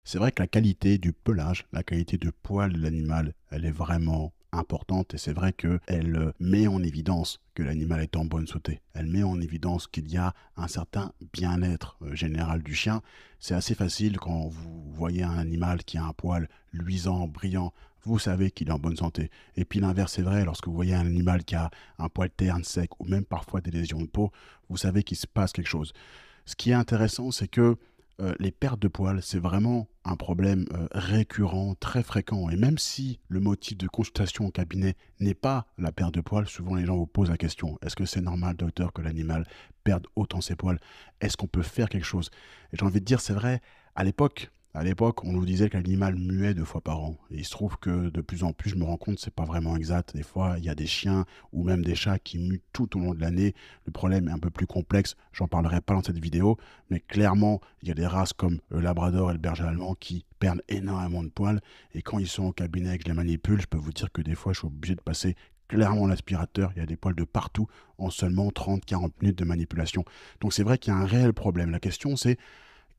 C'est vrai que la qualité du pelage, la qualité de poil de l'animal, elle est vraiment importante et c'est vrai qu'elle met en évidence que l'animal est en bonne santé. Elle met en évidence qu'il y a un certain bien-être général du chien. C'est assez facile quand vous voyez un animal qui a un poil luisant, brillant, vous savez qu'il est en bonne santé. Et puis l'inverse est vrai, lorsque vous voyez un animal qui a un poil terne, sec ou même parfois des lésions de peau, vous savez qu'il se passe quelque chose. Ce qui est intéressant, c'est que les pertes de poils, c'est vraiment un problème récurrent, très fréquent. Et même si le motif de consultation au cabinet n'est pas la perte de poils, souvent les gens vous posent la question, est-ce que c'est normal, docteur, que l'animal perde autant ses poils? Est-ce qu'on peut faire quelque chose? Et j'ai envie de dire, c'est vrai, à l'époque, à l'époque, on nous disait que l'animal muait 2 fois par an. Et il se trouve que de plus en plus, je me rends compte que c'est pas vraiment exact. Des fois, il y a des chiens ou même des chats qui muent tout au long de l'année. Le problème est un peu plus complexe. J'en parlerai pas dans cette vidéo, mais clairement, il y a des races comme le Labrador et le Berger allemand qui perdent énormément de poils. Et quand ils sont au cabinet et que je les manipule, je peux vous dire que des fois, je suis obligé de passer clairement l'aspirateur. Il y a des poils de partout en seulement 30-40 minutes de manipulation. Donc c'est vrai qu'il y a un réel problème. La question, c'est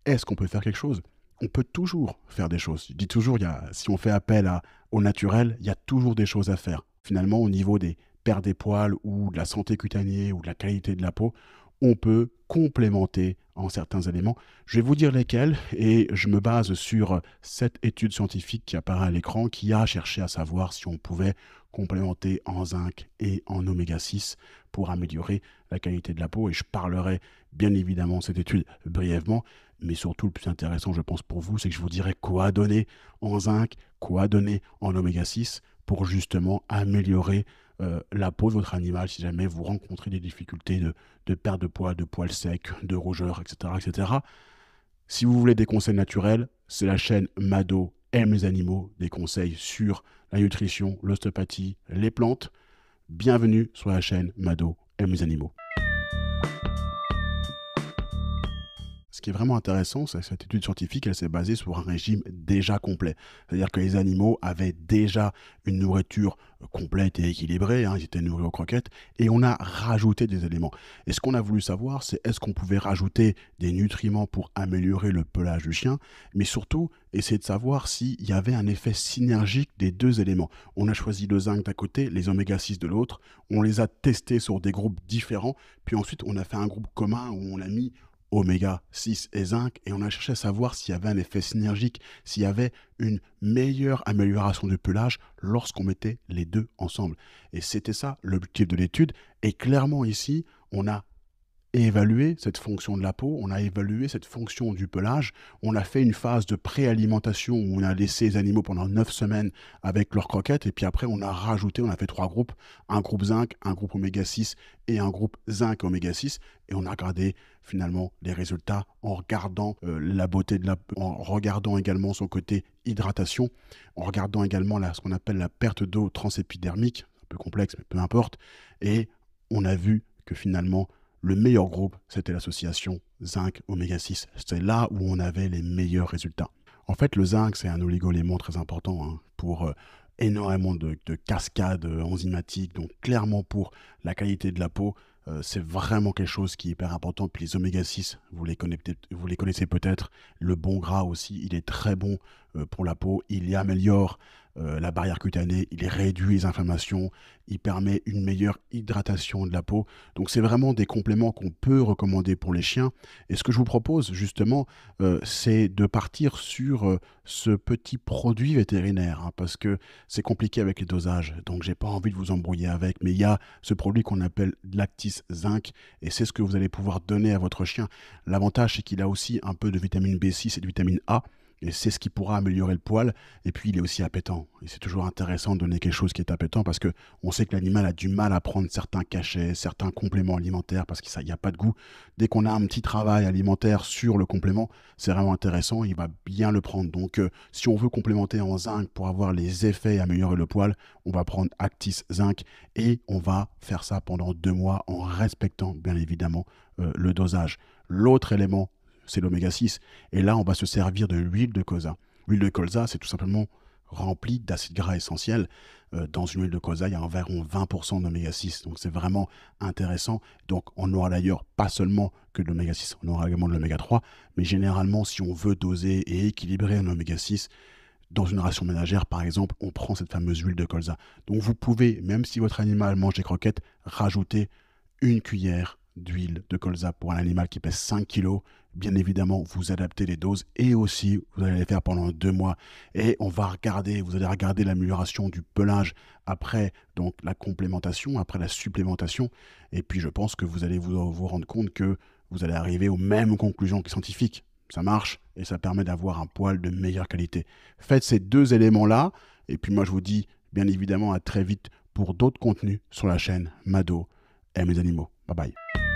est-ce qu'on peut faire quelque chose? On peut toujours faire des choses. Je dis toujours, si on fait appel au naturel, il y a toujours des choses à faire. Finalement, au niveau des pertes des poils ou de la santé cutanée ou de la qualité de la peau, on peut complémenter en certains éléments. Je vais vous dire lesquels et je me base sur cette étude scientifique qui apparaît à l'écran qui a cherché à savoir si on pouvait complémenter en zinc et en oméga 6 pour améliorer la qualité de la peau. Et je parlerai bien évidemment de cette étude brièvement, mais surtout le plus intéressant, je pense, pour vous, c'est que je vous dirai quoi donner en zinc, quoi donner en oméga 6 pour justement améliorer la peau de votre animal si jamais vous rencontrez des difficultés de perte de poids, de poils secs, de rougeur, etc., etc. Si vous voulez des conseils naturels, c'est la chaîne Mado aime les animaux, des conseils sur la nutrition, l'ostéopathie, les plantes. Bienvenue sur la chaîne Mado aime les animaux. Ce qui est vraiment intéressant, c'est que cette étude scientifique, elle s'est basée sur un régime déjà complet. C'est-à-dire que les animaux avaient déjà une nourriture complète et équilibrée, hein, ils étaient nourris aux croquettes, et on a rajouté des éléments. Et ce qu'on a voulu savoir, c'est est-ce qu'on pouvait rajouter des nutriments pour améliorer le pelage du chien, mais surtout essayer de savoir s'il y avait un effet synergique des deux éléments. On a choisi le zinc d'un côté, les oméga 6 de l'autre, on les a testés sur des groupes différents, puis ensuite on a fait un groupe commun où on a mis oméga 6 et zinc, et on a cherché à savoir s'il y avait un effet synergique, s'il y avait une meilleure amélioration du pelage lorsqu'on mettait les deux ensemble. Et c'était ça l'objectif de l'étude. Et clairement ici, on a évalué cette fonction de la peau, on a évalué cette fonction du pelage, on a fait une phase de préalimentation où on a laissé les animaux pendant 9 semaines avec leurs croquettes, et puis après on a rajouté, on a fait 3 groupes, un groupe zinc, un groupe oméga 6 et un groupe zinc oméga 6, et on a regardé finalement les résultats en regardant la beauté de la peau, en regardant également son côté hydratation, en regardant également ce qu'on appelle la perte d'eau transépidermique, un peu complexe mais peu importe, et on a vu que finalement le meilleur groupe, c'était l'association zinc oméga 6. C'est là où on avait les meilleurs résultats. En fait, le zinc, c'est un oligoélément très important hein, pour énormément de cascades enzymatiques. Donc, clairement, pour la qualité de la peau, c'est vraiment quelque chose qui est hyper important. Puis les oméga 6, vous les connaissez peut-être. Le bon gras aussi, il est très bon pour la peau. Il y améliore la barrière cutanée, il réduit les inflammations, il permet une meilleure hydratation de la peau. Donc c'est vraiment des compléments qu'on peut recommander pour les chiens. Et ce que je vous propose justement, c'est de partir sur ce petit produit vétérinaire, hein, parce que c'est compliqué avec les dosages. Donc j'ai pas envie de vous embrouiller avec, mais il y a ce produit qu'on appelle Lactis Zinc, et c'est ce que vous allez pouvoir donner à votre chien. L'avantage, c'est qu'il a aussi un peu de vitamine B6 et de vitamine A. Et c'est ce qui pourra améliorer le poil. Et puis, il est aussi appétant. Et c'est toujours intéressant de donner quelque chose qui est appétant parce que on sait que l'animal a du mal à prendre certains cachets, certains compléments alimentaires parce qu'il n'y a pas de goût. Dès qu'on a un petit travail alimentaire sur le complément, c'est vraiment intéressant. Il va bien le prendre. Donc, si on veut complémenter en zinc pour avoir les effets et améliorer le poil, on va prendre Actis Zinc et on va faire ça pendant 2 mois en respectant, bien évidemment, le dosage. L'autre élément, c'est l'oméga 6. Et là, on va se servir de l'huile de colza. L'huile de colza, c'est tout simplement remplie d'acides gras essentiels. Dans une huile de colza, il y a environ 20% d'oméga 6. Donc c'est vraiment intéressant. Donc on aura d'ailleurs pas seulement que de l'oméga 6, on aura également de l'oméga 3. Mais généralement, si on veut doser et équilibrer un oméga 6, dans une ration ménagère, par exemple, on prend cette fameuse huile de colza. Donc vous pouvez, même si votre animal mange des croquettes, rajouter une cuillère d'huile de colza pour un animal qui pèse 5 kg. Bien évidemment, vous adaptez les doses et aussi, vous allez les faire pendant 2 mois. Et vous allez regarder l'amélioration du pelage après donc la complémentation, après la supplémentation. Et puis, je pense que vous allez vous rendre compte que vous allez arriver aux mêmes conclusions que scientifiques. Ça marche et ça permet d'avoir un poil de meilleure qualité. Faites ces 2 éléments-là. Et puis, moi, je vous dis bien évidemment à très vite pour d'autres contenus sur la chaîne Mado aime les animaux. Bye bye.